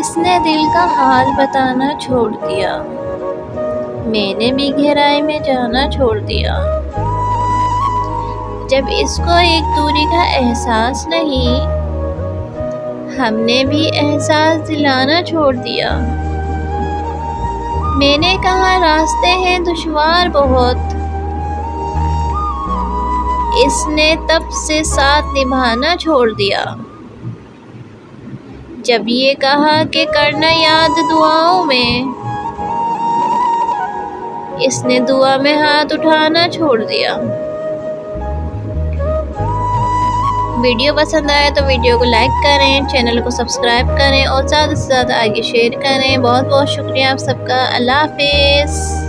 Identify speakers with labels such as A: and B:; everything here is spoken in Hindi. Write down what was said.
A: इसने दिल का हाल बताना छोड़ दिया, मैंने भी गहराई में जाना छोड़ दिया। जब इसको एक दूरी का एहसास नहीं, हमने भी एहसास दिलाना छोड़ दिया। मैंने कहा रास्ते हैं दुश्वार बहुत, इसने तब से साथ निभाना छोड़ दिया। जब ये कहा कि करना याद दुआओं में, इसने दुआ में हाथ उठाना छोड़ दिया। वीडियो पसंद आए तो वीडियो को लाइक करें, चैनल को सब्सक्राइब करें और ज़्यादा से ज़्यादा आगे शेयर करें। बहुत बहुत शुक्रिया आप सबका। अल्लाह हाफिज़।